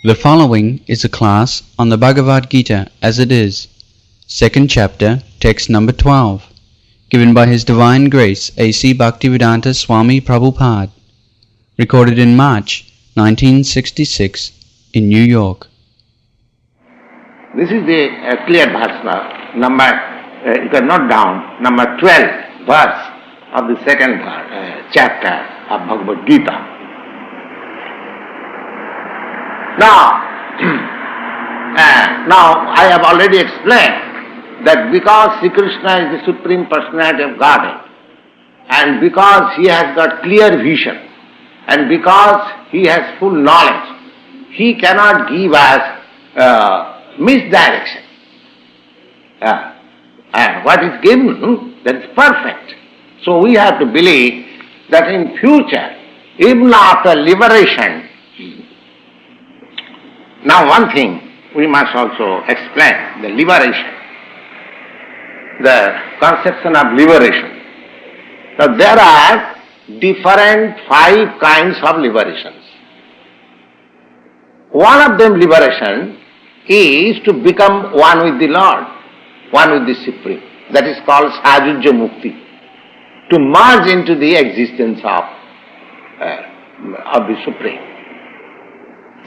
The following is a class on the Bhagavad Gita as it is, second chapter, text number 12, given by His Divine Grace A.C. Bhaktivedanta Swami Prabhupada, recorded in March 1966 in New York. This is the clear verse, number, you can note down, number 12 verse of the second chapter of Bhagavad Gita. Now, I have already explained that because Sri Krishna is the Supreme Personality of Godhead, and because He has got clear vision, and because He has full knowledge, He cannot give us misdirection. And what is given, that is perfect. So we have to believe that in future, even after liberation. Now one thing we must also explain, the liberation, the conception of liberation. Now there are different 5 kinds of liberations. One of them liberation is to become one with the Lord, one with the Supreme. That is called Sajujya Mukti, to merge into the existence of the Supreme.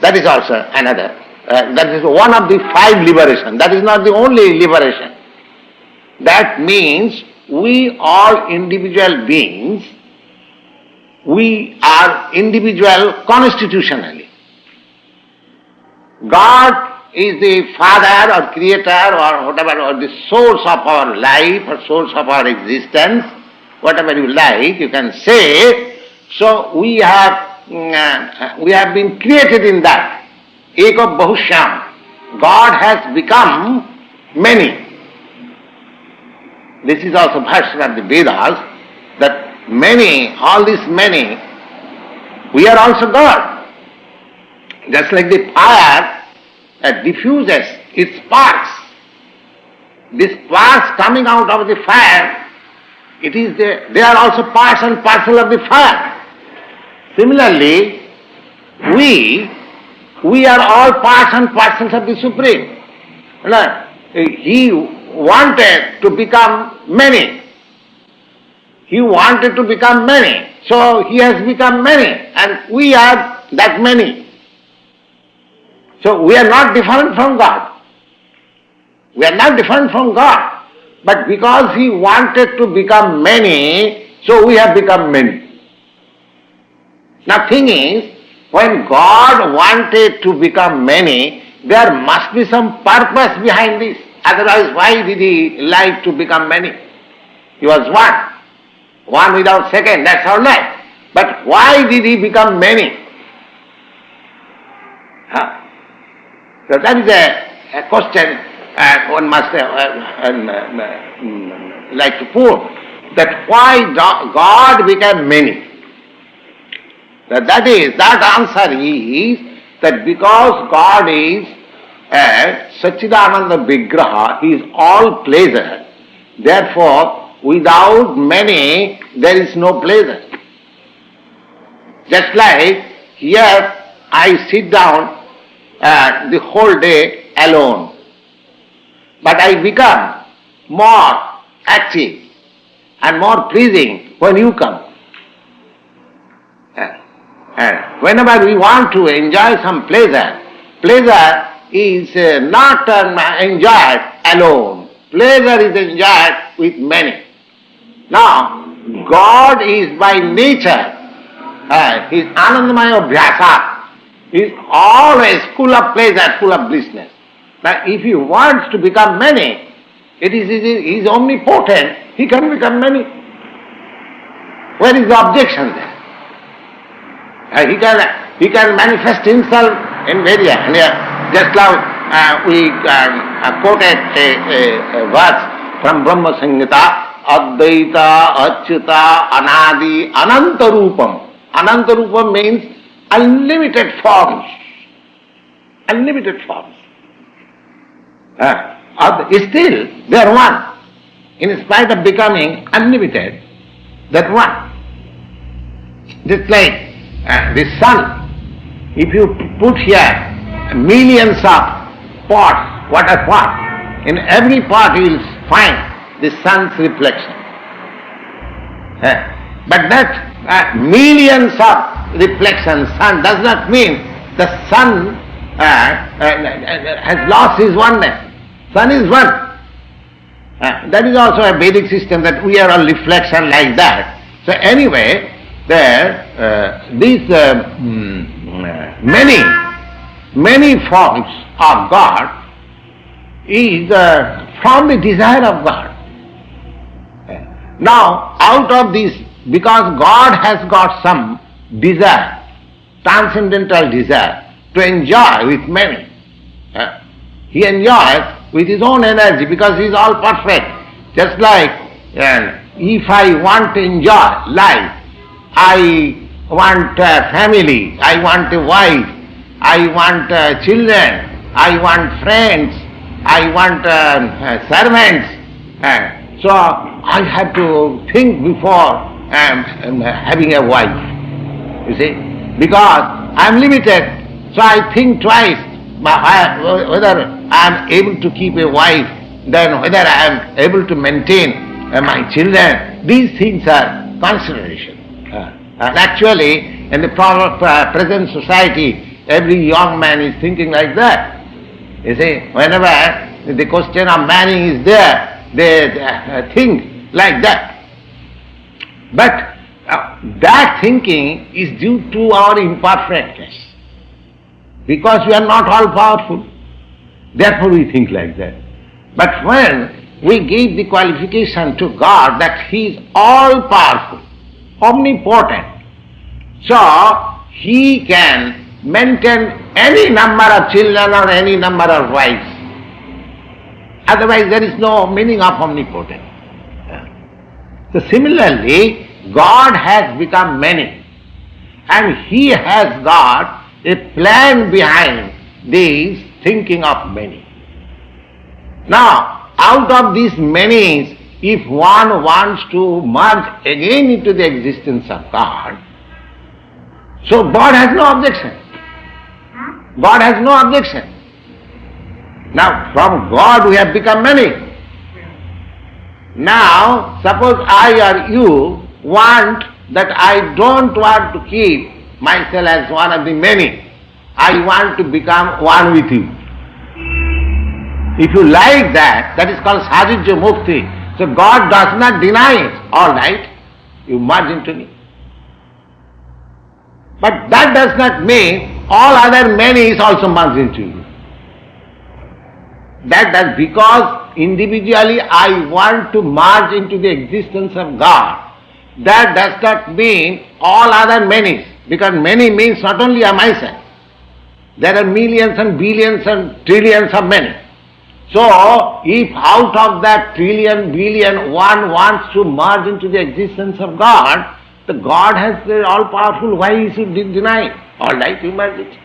That is also another. That is one of the 5 liberation. That is not the only liberation. That means we all individual beings, we are individual constitutionally. God is the Father or Creator or whatever, or the source of our life or source of our existence, whatever you like, you can say. So we have been created in that. Eka Bahushyam. God has become many. This is also verse of the Vedas, that many, all these many, we are also God. Just like the fire diffuses its sparks. These sparks coming out of the fire, they are also parts and parcel of the fire. Similarly, we are all parts and parcels of the Supreme. He wanted to become many. He wanted to become many. So He has become many, and we are that many. So we are not different from God. We are not different from God. But because He wanted to become many, so we have become many. Now thing is, when God wanted to become many, there must be some purpose behind this. Otherwise, why did He like to become many? He was one. One without second, that's all right. But why did He become many? So that is a question one must like to put, that why God became many? That answer is that because God is a Satchidananda Vigraha, He is all pleasure, therefore without many there is no pleasure. Just like here I sit down the whole day alone, but I become more active and more pleasing when you come. Whenever we want to enjoy some pleasure, pleasure is not enjoyed alone. Pleasure is enjoyed with many. Now, God is by nature, His Anandamaya Abhyasa, is always full of pleasure, full of blissness. Now, if He wants to become many, He is omnipotent, He can become many. Where is the objection there? He can manifest Himself in various. Just now we quoted a verse from Brahma Samhita, Advaita, Achyuta, Anadi, Ananta Rupam. Ananta Rupam means unlimited forms. Unlimited forms. Still, they are one. In spite of becoming unlimited, that one. Just like the sun, if you put here millions of pots, water pots. In every pot you will find the sun's reflection. But that millions of reflections, sun does not mean the sun has lost his oneness. Sun is one. That is also a Vedic system, that we are a reflection like that. So anyway, these many forms of God is from the desire of God. Now, out of this, because God has got some desire, transcendental desire, to enjoy with many. He enjoys with his own energy because he is all perfect. Just like if I want to enjoy life, I want a family, I want a wife, I want children, I want friends, I want servants. So I have to think before having a wife. You see, because I am limited. So I think twice whether I am able to keep a wife, then whether I am able to maintain my children. These things are consideration. And actually, in the present society, every young man is thinking like that. You see, whenever the question of marrying is there, they think like that. But that thinking is due to our imperfectness. Because we are not all powerful, therefore we think like that. But when we give the qualification to God that He is all powerful, omnipotent, so He can maintain any number of children or any number of wives. Otherwise there is no meaning of omnipotent. So similarly, God has become many, and He has got a plan behind this thinking of many. Now, out of these many, if one wants to merge again into the existence of God, so God has no objection. God has no objection. Now, from God we have become many. Now, suppose I or you want that I don't want to keep myself as one of the many. I want to become one with you. If you like that, that is called Sajijya Mukti. So God does not deny it. All right, you merge into me. But that does not mean all other many is also merged into you. That does, because individually I want to merge into the existence of God. That does not mean all other many, because many means not only a myself. There are millions and billions and trillions of many. So, if out of that trillion, billion, one wants to merge into the existence of God, the God has the all-powerful, why he should deny it? All right, you merge it.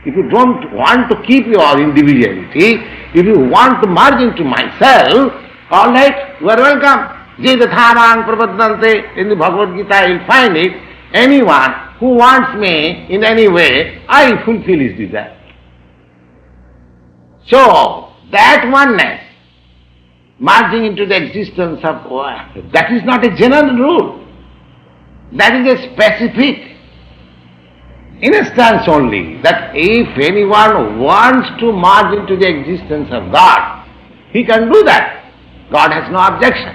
If you don't want to keep your individuality, if you want to merge into myself, all right, you are welcome. Jedathamang prapadante, in the Bhagavad Gita you will find it. Anyone who wants me in any way, I fulfill his desire. So, that oneness, merging into the existence of God, that is not a general rule. That is a specific instance only, that if anyone wants to merge into the existence of God, he can do that. God has no objection.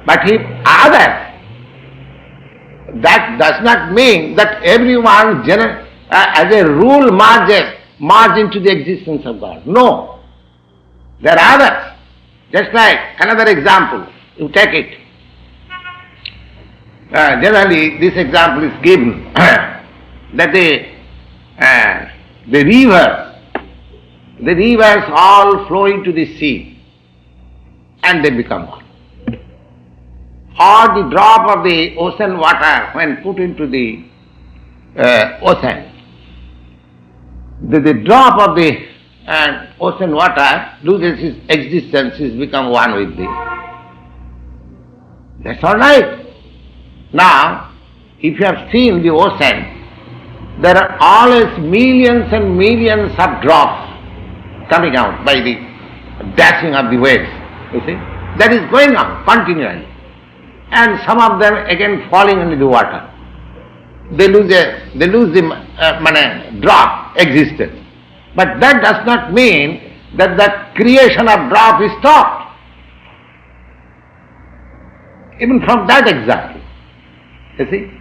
But if others, that does not mean that everyone as a rule merge into the existence of God. No. There are others. Just like another example, you take it. Generally this example is given that the rivers all flow into the sea and they become one. Or the drop of the ocean water when put into the ocean, the drop of the ocean water loses its existence, is become one with thee. That's all right. Now, if you have seen the ocean, there are always millions and millions of drops coming out by the dashing of the waves. You see? That is going on continually. And some of them again falling into the water. They lose the drop existence. But that does not mean that the creation of drop is stopped. Even from that exactly. You see?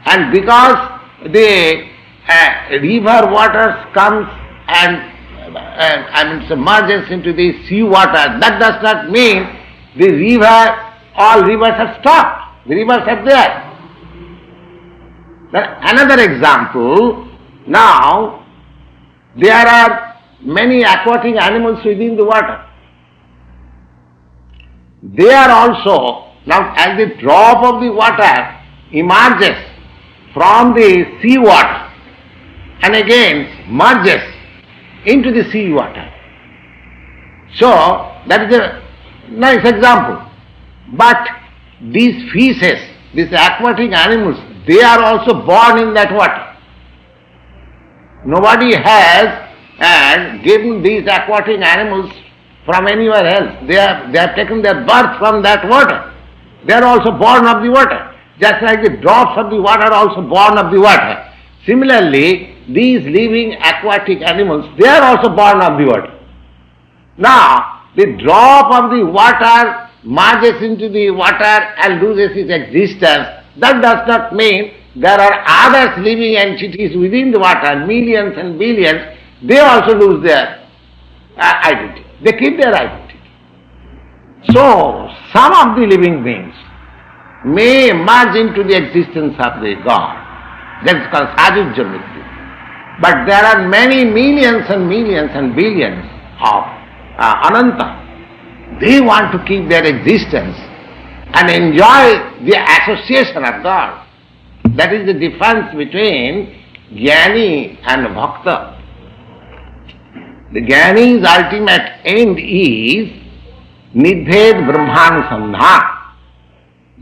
And because the river waters comes and submerges into the sea water, that does not mean the river, all rivers have stopped. The rivers are there. Then another example, now there are many aquatic animals within the water. They are also, now as the drop of the water emerges from the sea water and again merges into the sea water. So that is a nice example. But these fishes, these aquatic animals, they are also born in that water. Nobody has given these aquatic animals from anywhere else. They have taken their birth from that water. They are also born of the water. Just like the drops of the water are also born of the water. Similarly, these living aquatic animals, they are also born of the water. Now, the drop of the water merges into the water and loses its existence. That does not mean there are other living entities within the water, millions and billions. They also lose their identity. They keep their identity. So, some of the living beings may merge into the existence of the God. That is called Sajujya Mrityu. But there are many millions and millions and billions of Ananta. They want to keep their existence and enjoy the association of God. That is the difference between Jnani and Bhakta. The Jnani's ultimate end is Nidbhed Brahmanusandhan.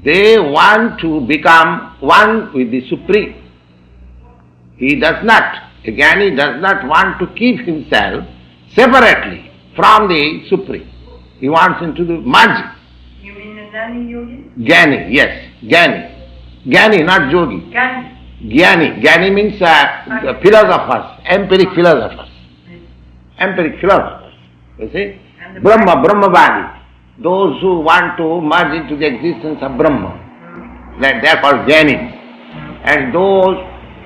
They want to become one with the Supreme. He does not, a Jnani does not want to keep himself separately from the Supreme. He wants into the merging. You mean a Jnani yogi? Jnani, yes, Jnani. Jnani, not yogi. Jnani. Jnani. Jnani means philosophers, empiric philosophers. Empiric philosophers. You see? Brahmavadi. Those who want to merge into the existence of Brahma. They are called Jnanis. And those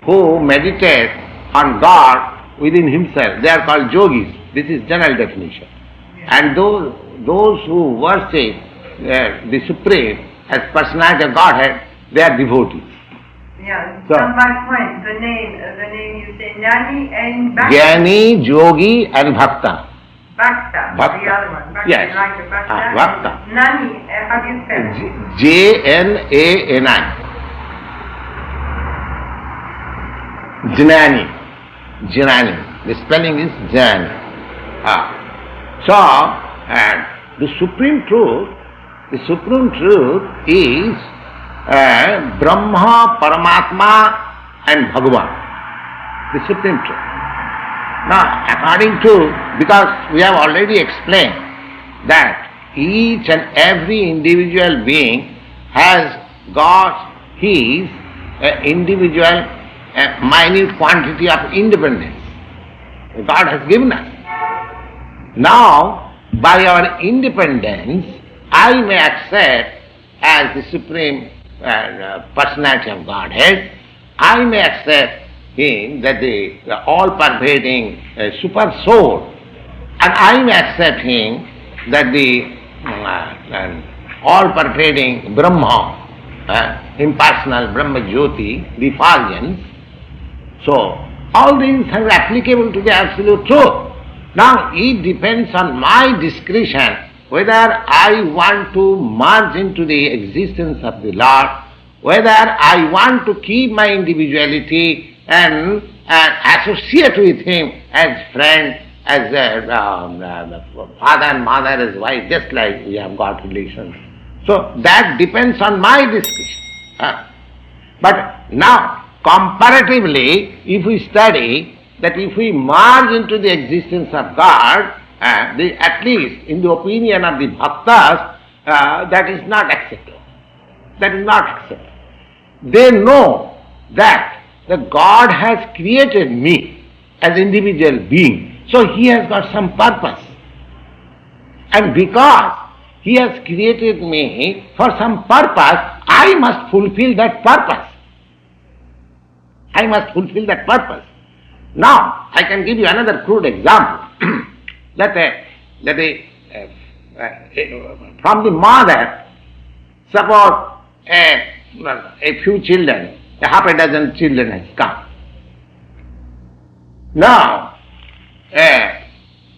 who meditate on God within himself, they are called yogis. This is general definition. And those who worship the Supreme as personality of Godhead, they are devotees. Yeah, So- on my point, the name you say Jnani and Bhakta. Jnani, yogi and bhakta. Bhakta, Bhakta. the other one. Bhakta, Yes. like a Bhakta. Bhakta. Nani, how do you spell it? Jnani. Jnani. Jnani. The spelling is Jnani. So, the supreme truth is Brahma, Paramatma and Bhagavan. The supreme truth. Now, according to, because we have already explained that each and every individual being has got his individual minute quantity of independence. God has given us. Now, by our independence, I may accept as the supreme personality of Godhead, I may accept him that the all-pervading super soul, and I may accept him that the all-pervading Brahma, impersonal Brahma Jyoti, the effulgence. So, all these are applicable to the absolute truth. Now, it depends on my discretion whether I want to merge into the existence of the Lord, whether I want to keep my individuality and associate with him as friend, as father and mother, as wife, just like we have got relations. So that depends on my discretion. But now, comparatively, if we study that if we merge into the existence of God, at least in the opinion of the bhaktas, that is not accepted. That is not accepted. They know that the God has created me as individual being, so He has got some purpose. And because He has created me for some purpose, I must fulfill that purpose. I must fulfill that purpose. Now, I can give you another crude example. From the mother, suppose a few children, half a dozen children has come. Now,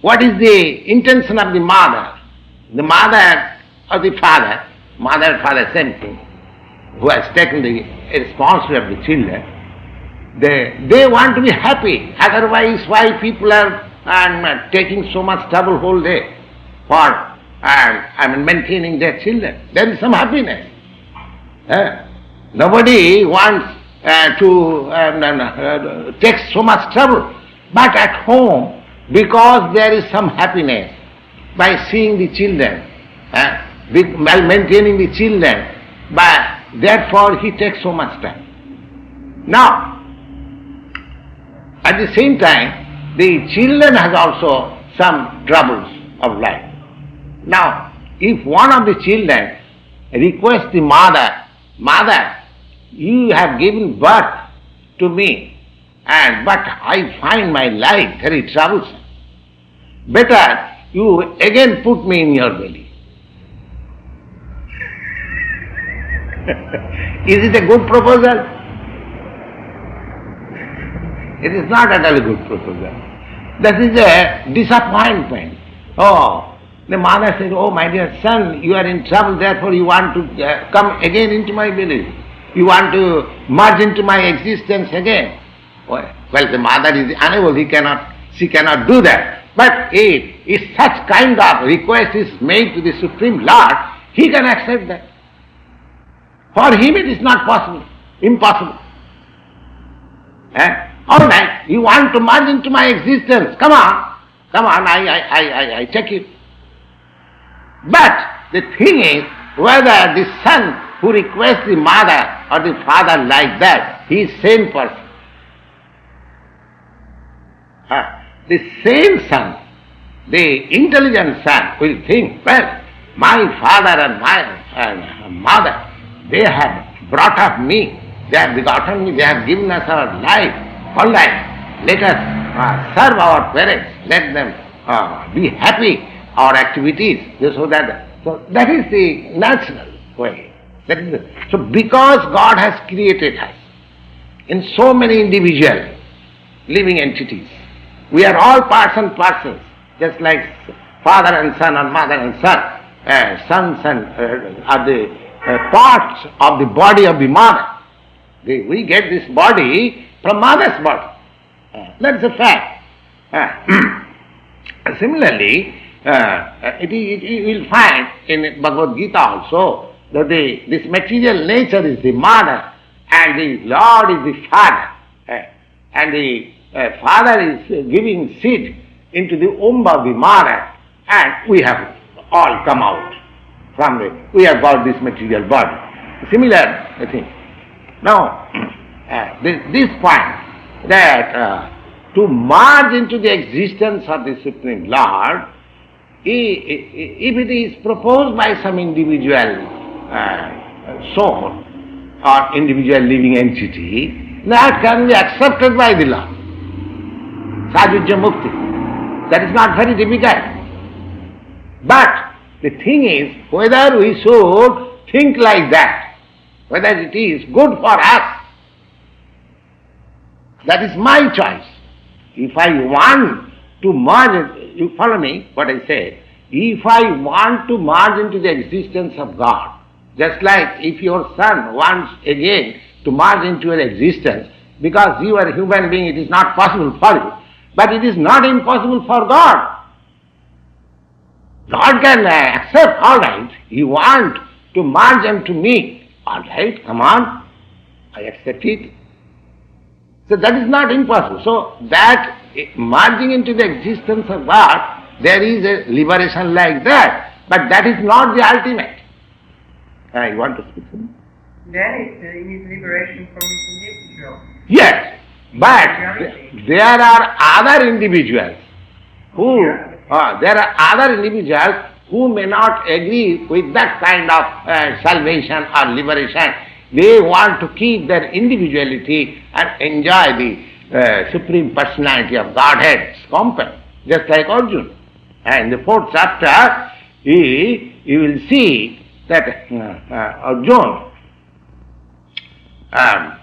what is the intention of the mother? The mother or the father, mother and father same thing, who has taken the responsibility of the children, they want to be happy. Otherwise, why people are taking so much trouble whole day for maintaining their children? There is some happiness. Nobody wants to take so much trouble. But at home, because there is some happiness by seeing the children, by maintaining the children, therefore he takes so much time. Now, at the same time, the children has also some troubles of life. Now, if one of the children requests the mother, "Mother, you have given birth to me, but I find my life very troublesome. Better you again put me in your belly." Is it a good proposal? It is not at all a good proposal. That is a disappointment. Oh, the mother says, "Oh, my dear son, you are in trouble, therefore you want to come again into my belly. You want to merge into my existence again." Well, the mother is unable, she cannot do that. But if such kind of request is made to the Supreme Lord, He can accept that. For Him it is not possible, impossible. All right, you want to merge into my existence, come on, I take it. But the thing is, whether the son who requests the mother or the father like that, he is sane person. The sane son, the intelligent son will think, well, my father and my mother, they have brought up me, they have begotten me, they have given us our life. All right, let us serve our parents, let them be happy, our activities, so that is the natural way. So because God has created us in so many individual living entities, we are all parts and parcels, just like father and son or mother and son. Sons are the parts of the body of the mother. We get this body from mother's body. That's a fact. Similarly, you will find in Bhagavad Gita also that this material nature is the mother and the Lord is the father. And the father is giving seed into the womb of the mother, and we have all come out from we have got this material body. Similar thing. Now, this point that to merge into the existence of the Supreme Lord, if it is proposed by some individual soul or individual living entity, that can be accepted by the Lord. Sajujya Mukti. That is not very difficult. But the thing is, whether we should think like that, whether it is good for us, that is my choice. If I want to merge, you follow me what I said, if I want to merge into the existence of God, just like if your son wants again to merge into your existence, because you are a human being, it is not possible for you, but it is not impossible for God. God can accept, all right, you want to merge into me, all right, come on, I accept it. So that is not impossible. So that merging into the existence of God, there is a liberation like that, but that is not the ultimate. I want to speak something. Then it is liberation from this individual. Yes, but there are other individuals who may not agree with that kind of salvation or liberation. They want to keep their individuality and enjoy the Supreme Personality of Godhead's company, just like Arjuna. And in the 4th chapter, you will see that Arjuna,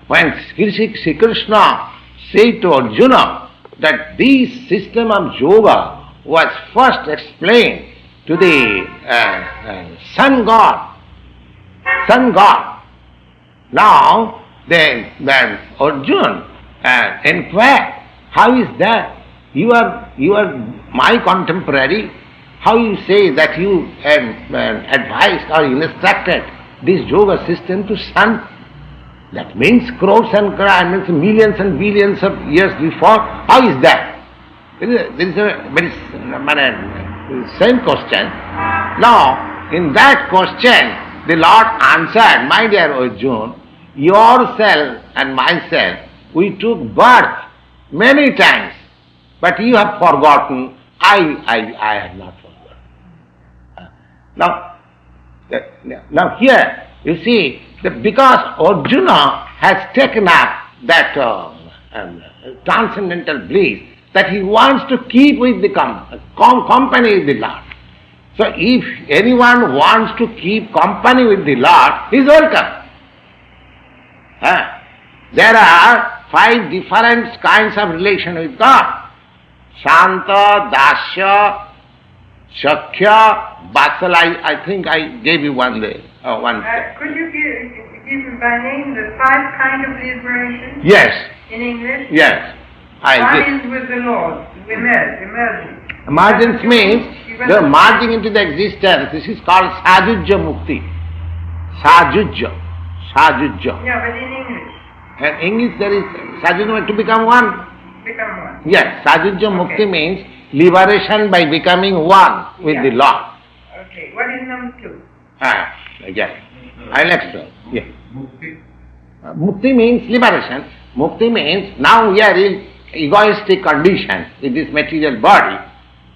when Sri Krishna said to Arjuna that this system of yoga was first explained to the sun god. Now, then Arjuna inquired, how is that? You are my contemporary. How you say that you advised or instructed this yoga system to sun? That means crores and crores, millions and billions of years before. How is that? There is a very same question. Now, in that question, the Lord answered, my dear Arjuna, yourself and myself, we took birth many times, but you have forgotten. I have not forgotten. Now here, you see, that because Arjuna has taken up that transcendental bliss, that he wants to keep with the company with the Lord. So if anyone wants to keep company with the Lord, he is welcome. There are 5 different kinds of relation with God. Shanta, Dasya, Shakya, Vatsala. I think I gave you one day. Could you give by name the 5 kinds of liberation? Yes. In English? Yes. One is with the Lord, emergence. Emergence means the merging into the existence. This is called Sajujya Mukti. Sajujya. Yeah, but in English? In English there is Sajujya to become one. Become one. Yes, Sajujya Mukti means liberation by becoming one with the Lord. Okay, what is number 2? Yes. I'll explain. Yes. Mukti means liberation. Mukti means now we are in egoistic condition with this material body.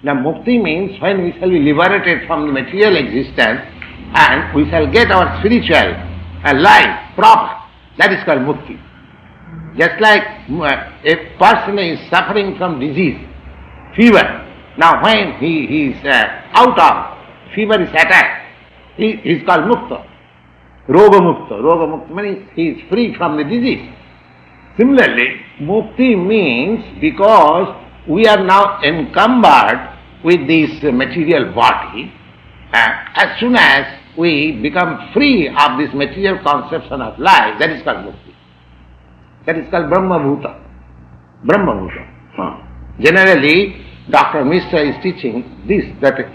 Now mukti means when we shall be liberated from the material existence and we shall get our spiritual life proper. That is called mukti. Just like a person is suffering from disease, fever. Now when he is out of fever is attacked, he is called mukta. Roga mukta. Roga mukta means he is free from the disease. Similarly, mukti means because we are now encumbered with this material body, as soon as we become free of this material conception of life, that is called mukti. That is called Brahma Bhuta. Brahma Bhuta. Generally, Dr. Mishra is teaching this, that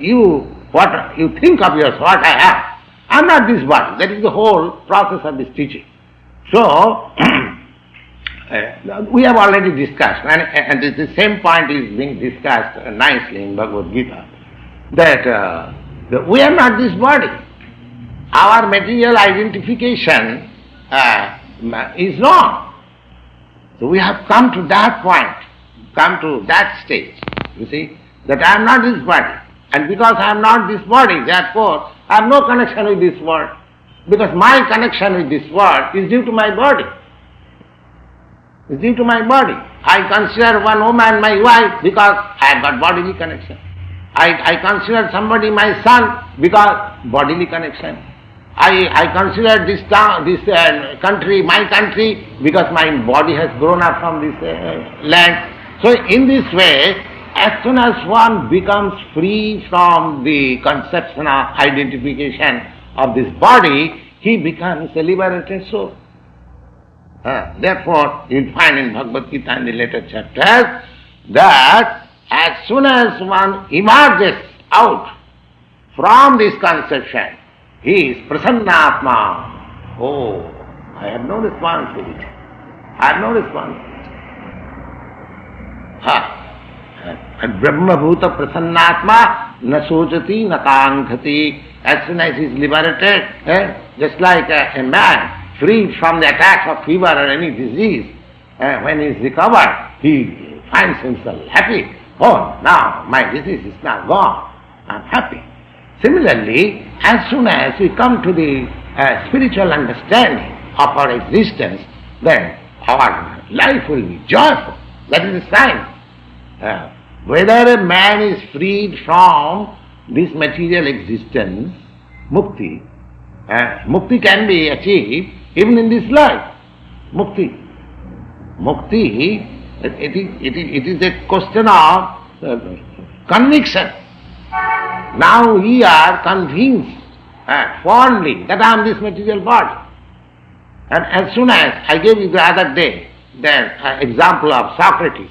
what you think of yours, what I am. I am not this body. That is the whole process of this teaching. So, we have already discussed, and the same point is being discussed nicely in Bhagavad Gita, that we are not this body. Our material identification is wrong. So we have come to that point, come to that stage, you see, that I am not this body. And because I am not this body, therefore, I have no connection with this world. Because my connection with this world is due to my body. It's due to my body. I consider one woman my wife because I have got bodily connection. I consider somebody my son because bodily connection. I consider this town, this country, my country because my body has grown up from this land. So in this way, as soon as one becomes free from the conception of identification of this body, he becomes a liberated soul. Therefore, you find in Bhagavad Gita in the later chapters that as soon as one emerges out from this conception, he is Prasannatma. Oh, I have no responsibility. I have no responsibility. And Brahma Bhuta Prasannatma na sochati na kankati. As soon as he is liberated, just like a man freed from the attacks of fever or any disease, when he is recovered, he finds himself happy. Oh, now my disease is now gone. I am happy. Similarly, as soon as we come to the spiritual understanding of our existence, then our life will be joyful. That is the sign. Whether a man is freed from this material existence, mukti, mukti can be achieved even in this life. Mukti, it is a question of conviction. Now we are convinced fondly that I am this material body. And as soon as I gave you the other day the example of Socrates,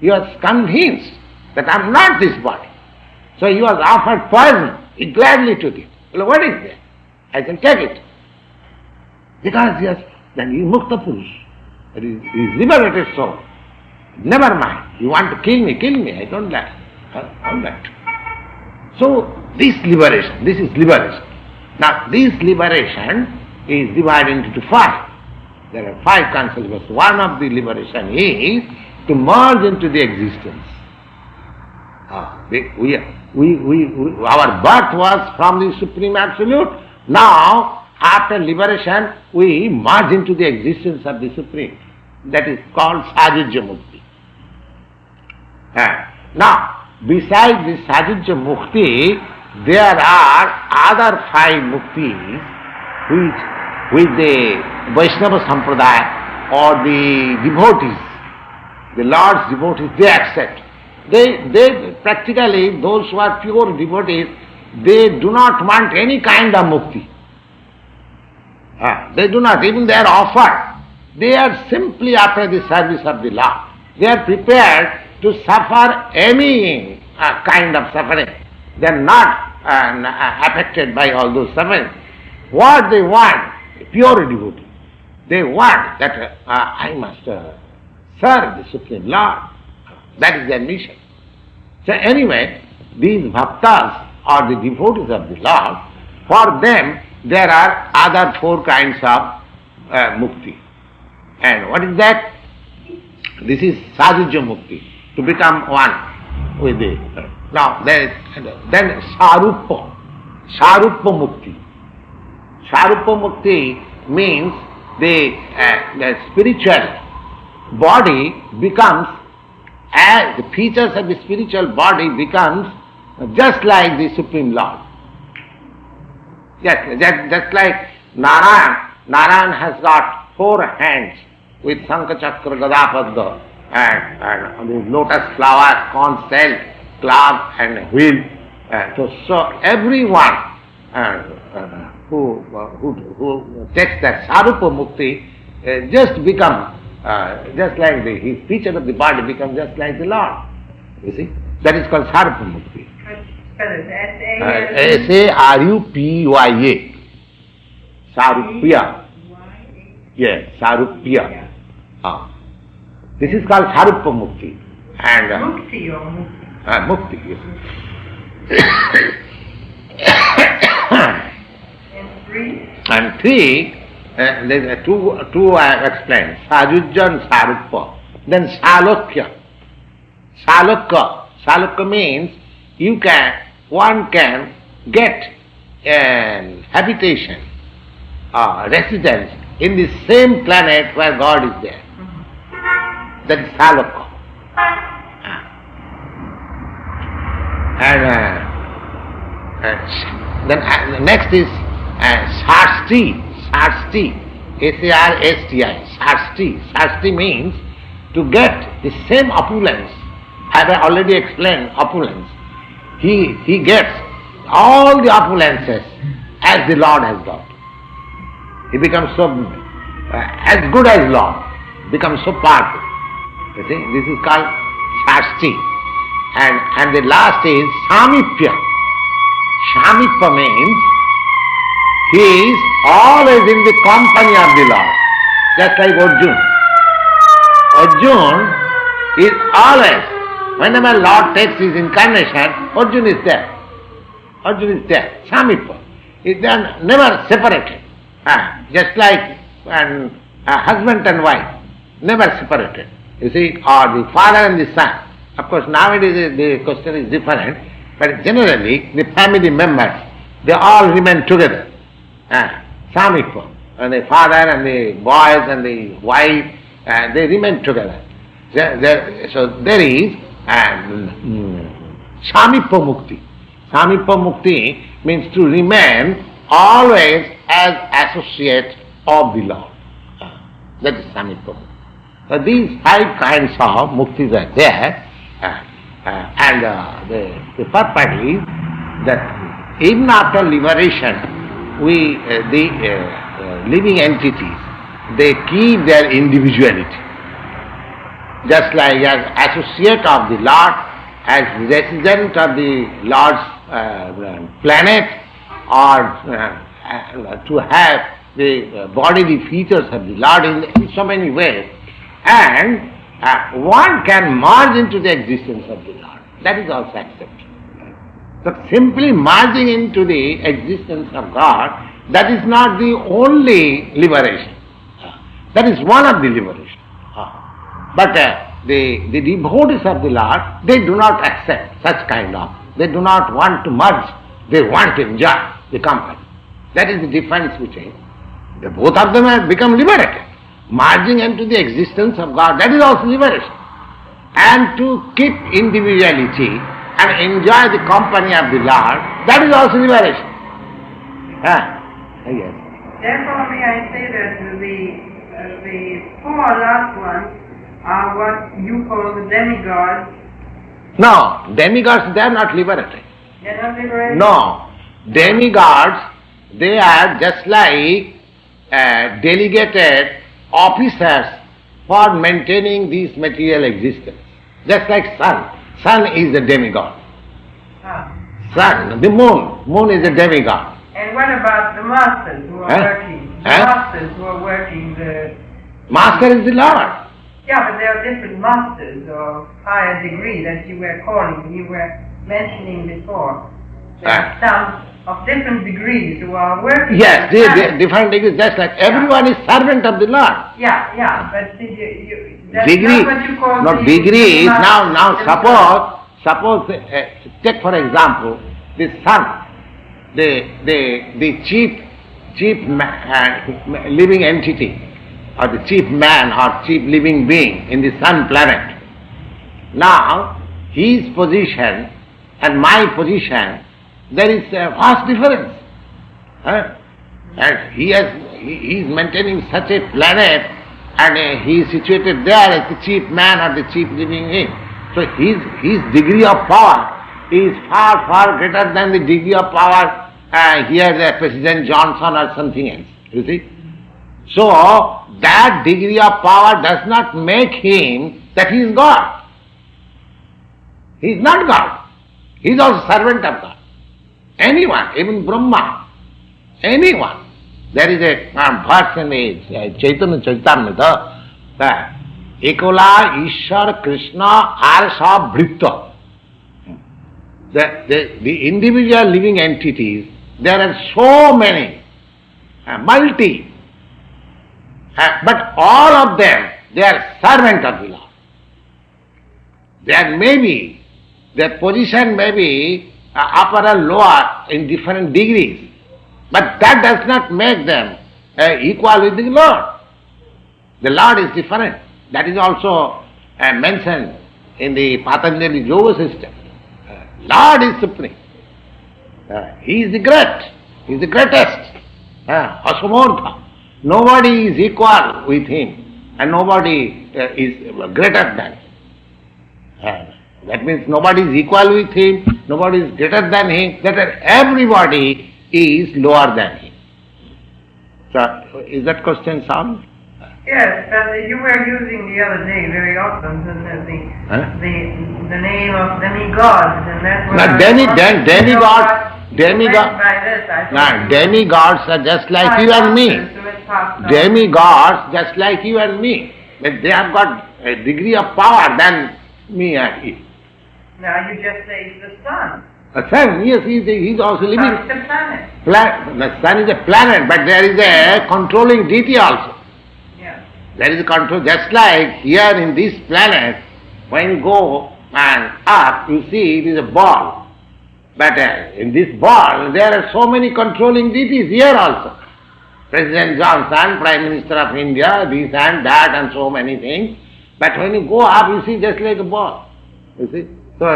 he was convinced that I am not this body. So he was offered poison. He gladly took it. Well, what is that? I can take it. Because then he is Mukta Purush. He is liberated soul. Never mind. You want to kill me, kill me. I don't like. All that. So this is liberation. Now this liberation is divided into five. There are five concepts. One of the liberation is to merge into the existence. Our birth was from the Supreme Absolute. Now, after liberation, we merge into the existence of the Supreme. That is called Sajujya Mukti. Now, besides this Sajujya Mukti, there are other five muktis which the Vaishnava Sampradaya or the devotees, the Lord's devotees, they accept. They practically, those who are pure devotees, they do not want any kind of mukti. They do not, even they are offered. They are simply after the service of the Lord. They are prepared to suffer any kind of suffering. They are not affected by all those sufferings. What they want, pure devotee, they want that I must serve the Supreme Lord. That is their mission. So anyway, these bhaktas or the devotees of the Lord, for them there are other four kinds of mukti. And what is that? This is Sajujya Mukti, to become one with the... Now then Saruppa Mukti. Saruppa Mukti means the spiritual body becomes, as the features of the spiritual body becomes just like the Supreme Lord. Just like Narayan has got four hands with Sankha Chakra Gadapadda and the lotus flower, conch shell, club and wheel. So everyone who takes that Sarupa Mukti just become just like his feature of the body becomes just like the Lord. You see? That is called Sarupa Mukti. S-A-R-U-P-Y-A. Sarupya. Yes, Sarupya. This is called Sarupa Mukti. And Mukti or Mukti? Mukti, yes. And three, there are two I have explained, Sajujya and Sarupa. Then Salokya. Salokya means one can get habitation, residence in the same planet where God is there. That is Salokya. And then next is Sarsti. S-A-R-S-T-I. Sarsti means to get the same opulence. As I already explained, opulence. He gets all the opulences as the Lord has got. He becomes so as good as Lord, becomes so powerful. You see, this is called Sarsti. And the last is Samipya. Samipya means he is always in the company of the Lord, just like Arjuna. Arjuna is always, whenever Lord takes his incarnation, Arjuna is there. Arjuna is there. Samippa. They are never separated. Just like husband and wife, never separated. You see, or the father and the son. Of course, nowadays the question is different, but generally the family members, they all remain together. Samippa. And the father and the boys and the wife, they remain together. So there is Samippa Mukti. Samippa Mukti means to remain always as associate of the Lord. That is Samippa Mukti. So these 5 kinds of muktis are there, and the purpose is that even after liberation, the living entities, they keep their individuality. Just like as associate of the Lord, as resident of the Lord's planet, or to have the bodily features of the Lord in so many ways, and one can merge into the existence of the Lord. That is also accepted. But simply merging into the existence of God, that is not the only liberation. That is one of the liberation. But the devotees of the Lord, they do not accept such kind of. They do not want to merge. They want to enjoy the company. That is the difference between. Both of them have become liberated. Merging into the existence of God, that is also liberation. And to keep individuality and enjoy the company of the Lord, that is also liberation. Yes. Therefore, may I say that the 4 last ones are what you call the demigods. No, demigods, they are not liberated. They are not liberated? No. Demigods, they are just like delegated officers for maintaining this material existence. Just like sun. Sun is a demigod. Sun, the moon is a demigod. And what about the masters who are working? The masters who are working the... Master is the Lord. Yeah, but there are different masters of higher degree that you were calling, you were mentioning before. There are some of different degrees who are working. Yes, different degrees, just like everyone is servant of the Lord. Yeah, but that's degree, not what you call not the degree. masters. Now suppose take for example the sun, the chief living entity, or the chief man or chief living being in the sun planet. Now, his position and my position, there is a vast difference. And he is maintaining such a planet, and he is situated there as the chief man or the chief living being. So his degree of power is far, far greater than the degree of power here the President Johnson or something else. You see? So, that degree of power does not make him that he is God. He is not God. He is also servant of God. Anyone, even Brahma, anyone. There is a verse in the Chaitanya Charitamrita that Ekola Ishwar Krishna Arsa Bhritta. The individual living entities, there are so many, multi. But all of them, they are servant of the Lord. There may be, their position may be upper or lower in different degrees, but that does not make them equal with the Lord. The Lord is different. That is also mentioned in the Patanjali Yoga system. Lord is supreme. He is the great. He is the greatest. Asamortha. Nobody is equal with him, and nobody is greater than him. That means nobody is equal with him, nobody is greater than him, that everybody is lower than him. So, is that question solved? Yes, but you were using the other day very often the name of demigods, and that's what demigods are just like you and me. Demigods just like you and me. but they have got a degree of power than me and he. Now you just say it's the sun. The sun, yes, he's also living. It's a planet. The sun is a planet, but there is a controlling deity also. Yeah. There is a control, just like here in this planet, when you go and up, you see it is a ball. But in this ball, there are so many controlling deities here also. President Johnson, Prime Minister of India, this and that and so many things. But when you go up, you see just like a ball. You see? So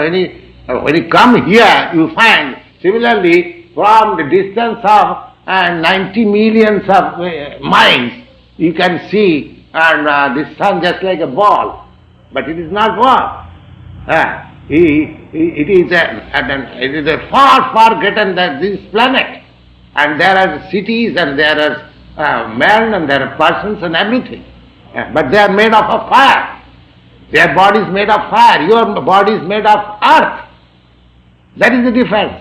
when you come here, you find similarly from the distance of 90 millions of miles, you can see the sun just like a ball. But it is not ball. It is a far, far greater than this planet. And there are cities and there are men and there are persons and everything. But they are made of fire. Their body is made of fire. Your body is made of earth. That is the difference.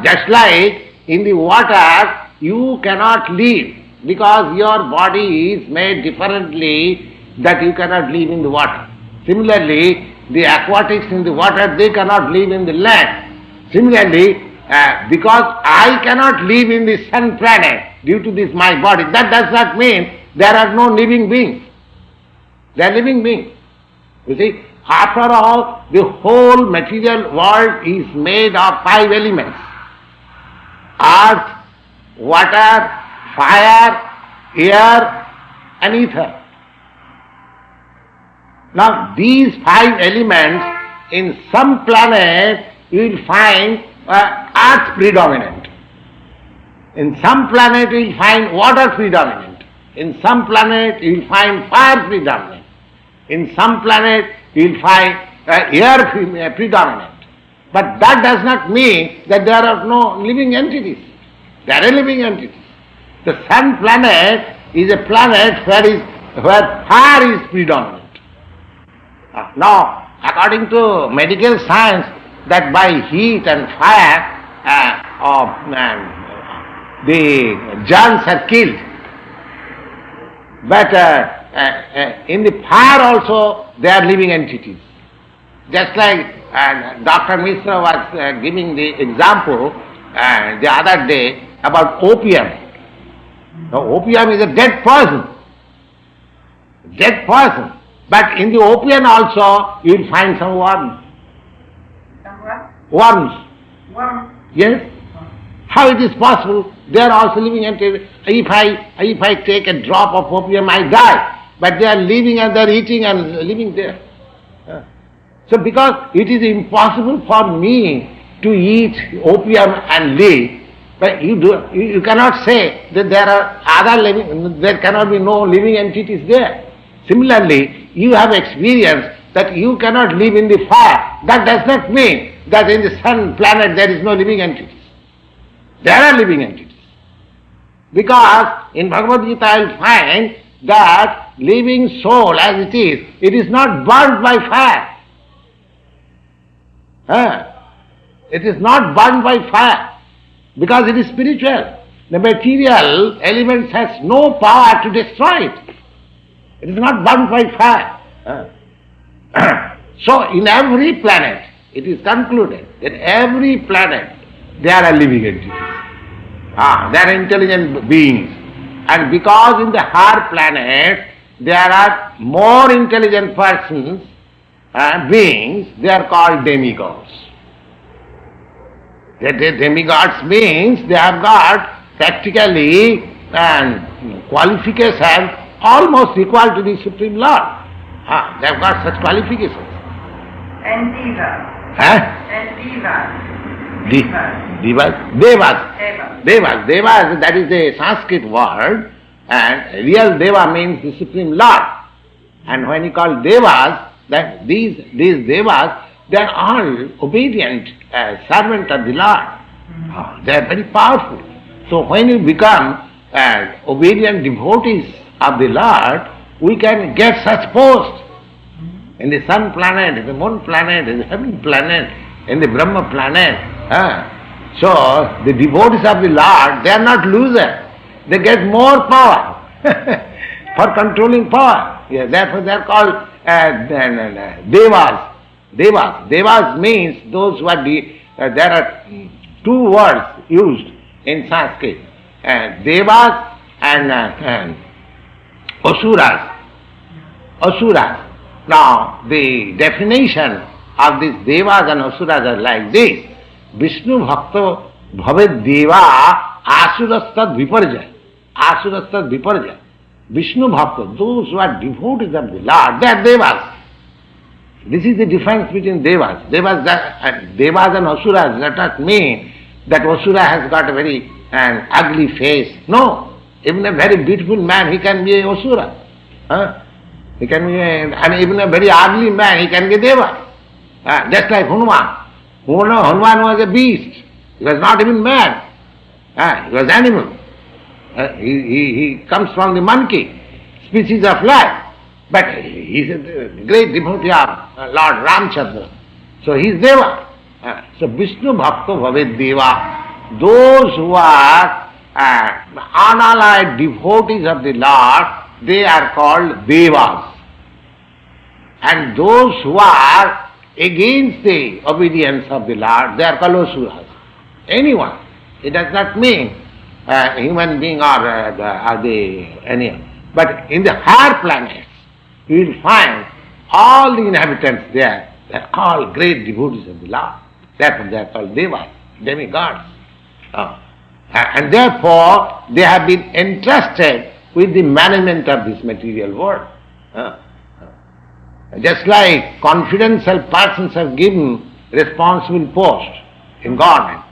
Just like in the water, you cannot live because your body is made differently that you cannot live in the water. Similarly, the aquatics in the water, they cannot live in the land. Similarly, because I cannot live in the sun planet due to this my body, that does not mean there are no living beings. They are living beings. You see, after all, the whole material world is made of 5 elements. Earth, water, fire, air and ether. Now these 5 elements, in some planet you will find earth predominant. In some planet you will find water predominant. In some planet you will find fire predominant. In some planet you will find air predominant. But that does not mean that there are no living entities. There are living entities. The sun planet is a planet where fire is predominant. Now, according to medical science, that by heat and fire, the germs are killed. But in the fire also, they are living entities. Just like Dr. Mishra was giving the example the other day about opium. Now, opium is a dead poison. Dead poison. But in the opium also, you will find some worms. Some what? Worms. Worms. Yes. How it is possible? They are also living entities. If I take a drop of opium, I die. But they are living and they are eating and living there. So because it is impossible for me to eat opium and live, but you cannot say that there are other living, there cannot be no living entities there. Similarly, you have experienced that you cannot live in the fire. That does not mean that in the sun planet there is no living entities. There are living entities. Because in Bhagavad Gita I will find that living soul as it is not burnt by fire. It is not burnt by fire because it is spiritual. The material elements has no power to destroy it. It is not burnt by fire. So in every planet, it is concluded that every planet there are living entities. There are intelligent beings. And because in the higher planet there are more intelligent persons, beings, they are called demigods. The demigods means they have got practically qualifications almost equal to the Supreme Lord. They have got such qualifications. And divas. And divas. Devas, that is a Sanskrit word, and real Deva means the Supreme Lord. And when you call Devas, that these Devas, they are all obedient servants of the Lord. They are very powerful. So when you become obedient devotees of the Lord, we can get such posts in the sun planet, in the moon planet, in the heaven planet, in the Brahma planet. So the devotees of the Lord, they are not losers. They get more power for controlling power. Yeah, therefore they are called devas. Devas. Devas means those who are there are two words used in Sanskrit. Devas and asuras. Asuras. Now, the definition of these devas and asuras are like this. Vishnu bhakta bhavet deva asurastad viparjaya. Asurastad viparjaya. Vishnu bhakta, those who are devotees of the Lord, they are devas. This is the difference between devas. Devas and asuras does not mean that asura has got a very ugly face. No. Even a very beautiful man, he can be a asura. He can be and even a very ugly man, he can be a deva. Just like Hanuman. Hanuman was a beast. He was not even man. He was animal. He comes from the monkey species of life. But he is a great devotee of Lord Ramchandra. So he is Deva. So Vishnu Bhakta Bhavet Deva. Those who are unallied devotees of the Lord, they are called Devas. And those who are against the obedience of the Lord, they are called Asuras. Anyone. It does not mean human being or anyone. But in the higher planets, you will find all the inhabitants there, they are called great devotees of the Lord. Therefore they are called devas, demigods. And therefore they have been entrusted with the management of this material world. Just like confidential persons have given responsible posts in government,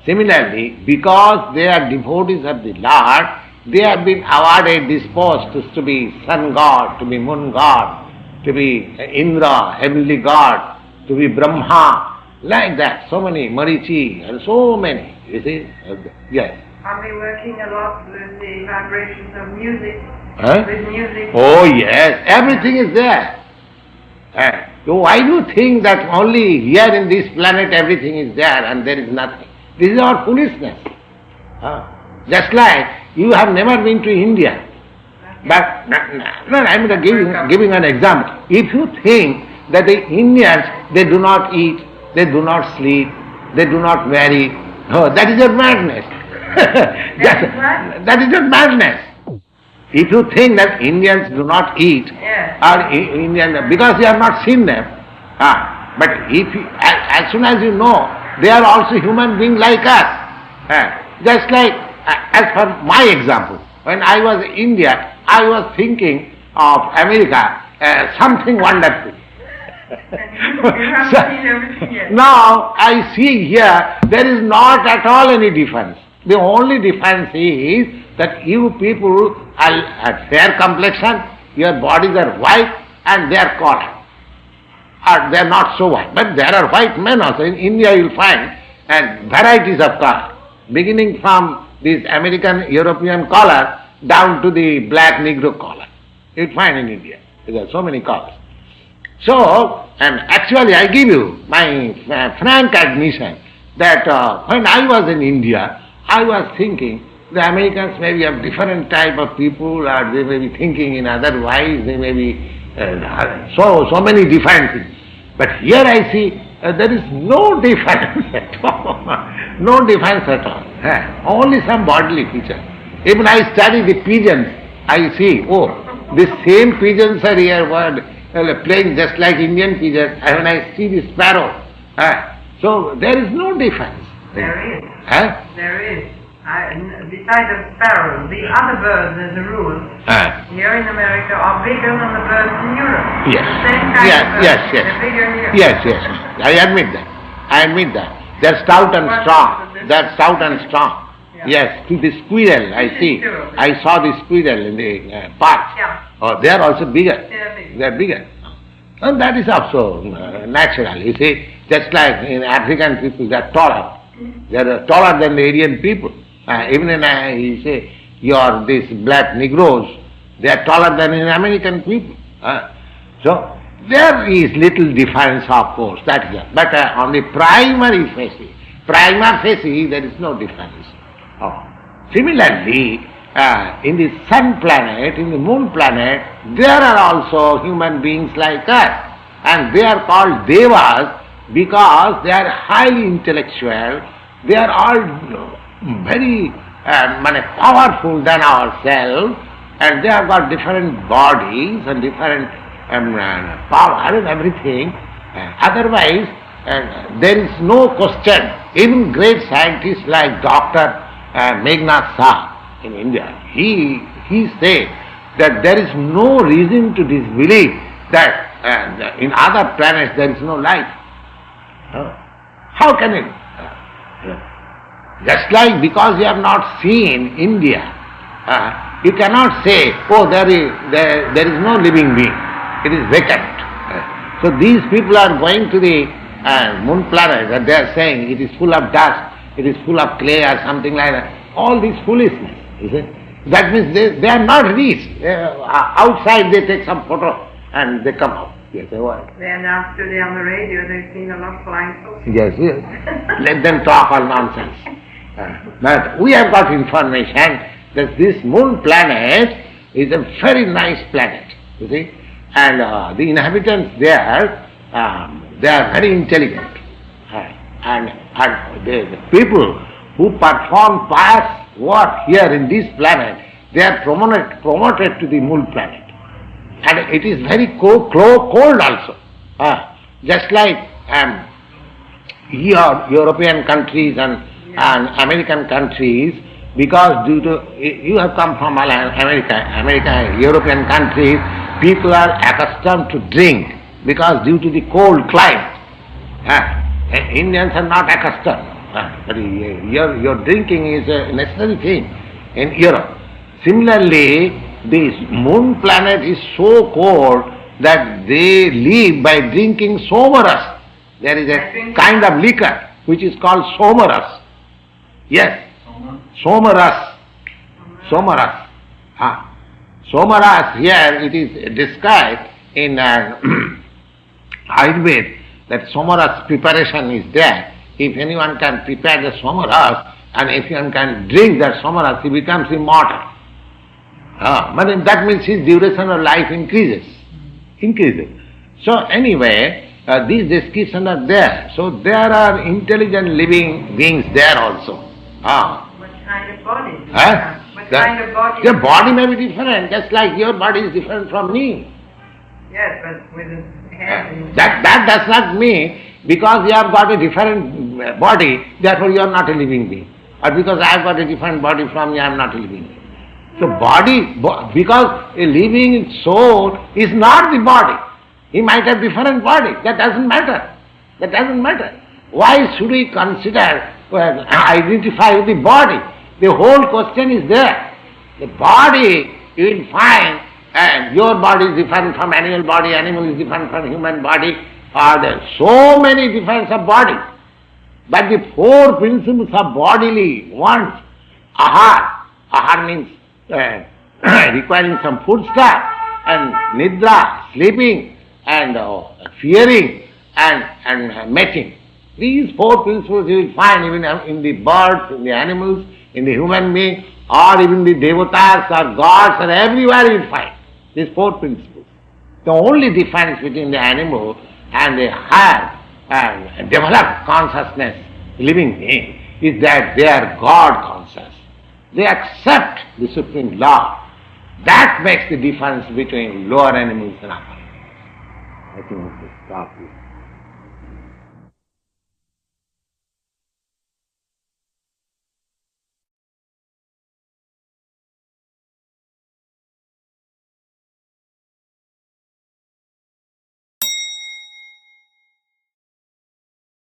similarly, because they are devotees of the Lord, they have been awarded this post to be sun god, to be moon god, to be Indra, heavenly god, to be Brahma, like that. So many, Marichi, and so many. You see? Yes. Are they working a lot with the vibrations of music? Huh? With music? Oh yes, everything is there. So why do you think that only here in this planet everything is there and there is nothing? This is our foolishness. Just like you have never been to India. But I'm giving an example. If you think that the Indians, they do not eat, they do not sleep, they do not marry, that is a madness. That is a madness. If you think that Indians do not eat, or Indian, because you have not seen them, but as soon as you know, they are also human beings like us. Just like, as for my example, when I was in India, I was thinking of America something wonderful. Now I see here there is not at all any difference. The only difference is that you people are fair complexion, your bodies are white and they are colored. Or they are not so white. But there are white men also. In India you will find varieties of color, beginning from this American, European color down to the black Negro color. You will find in India. There are so many colors. So, and actually I give you my frank admission that when I was in India, I was thinking the Americans may be a different type of people, or they may be thinking in other ways, they may be so many different things. But here I see there is no difference at all. No difference at all. Only some bodily feature. Even I study the pigeons, I see, the same pigeons are here playing just like Indian pigeons, and when I see the sparrow. So there is no difference. There is. There is. Besides the sparrows, the other birds, as a rule, here in America are bigger than the birds in Europe. Yes. The same kind of birds. Yes. They're bigger in Europe. Yes. I admit that. They're stout and strong. Yeah. Yes, to the squirrel, I see. I saw the squirrel in the park. Yeah. They are also bigger. They're bigger. And that is also natural. You see, just like in African people, they are taller. They are taller than the Aryan people. Even in, you say, these black Negroes, they are taller than in American people. So, there is little difference, of course, that is it. But on the prima facie, there is no difference. Similarly, in the sun planet, in the moon planet, there are also human beings like us. And they are called devas because they are highly intellectual, they are all very powerful than ourselves, and they have got different bodies and different power and everything. Otherwise, there is no question. Even great scientists like Dr. Meghnad Shah in India, he said that there is no reason to disbelieve that in other planets there is no life. How can it? Just like because you have not seen India, you cannot say, oh, there is no living being. It is vacant. So these people are going to the moon planet and they are saying it is full of dust, it is full of clay or something like that. All this foolishness, is it? That means they are not reached. Outside they take some photo and they come out. Yes, they are. They are now today on the radio, they've seen a lot of flying saucers. Yes, yes. Let them talk all nonsense. But we have got information that this moon planet is a very nice planet, you see. And the inhabitants there, they are very intelligent. And the people who perform pious work here in this planet, they are promoted to the moon planet. And it is very cold also. Just like European countries and American countries, because due to, you have come from America, European countries, people are accustomed to drink because due to the cold climate. Indians are not accustomed. But your drinking is a necessary thing in Europe. Similarly, this moon planet is so cold that they live by drinking somaras. There is a kind of liquor which is called somaras. Yes, somaras. Somaras. Somaras, here it is described in Ayurveda that somaras preparation is there. If anyone can prepare the somaras and if anyone can drink that somaras, he becomes immortal. But that means his duration of life increases. So anyway, these descriptions are there. So there are intelligent living beings there also. What kind of body? What kind of body? Your body may be different, just like your body is different from me. Yes, but with a head and... That does not mean because you have got a different body, therefore you are not a living being. Or because I have got a different body from you, I am not a living being. So because a living soul is not the body. He might have different body. That doesn't matter. Why should we consider, identify with the body? The whole question is there. The body, you will find, your body is different from animal body, animal is different from human body. There are so many differences of body. But the four principles of bodily wants, ahar means requiring some food stuff, and nidra, sleeping, and fearing, and mating. These four principles you will find even in the birds, in the animals, in the human being, or even the devatas or gods, or everywhere you will find these four principles. The only difference between the animal and the higher developed consciousness, living being, is that they are God conscious. They accept the supreme law. That makes the difference between lower animals and upper. I think we should stop here.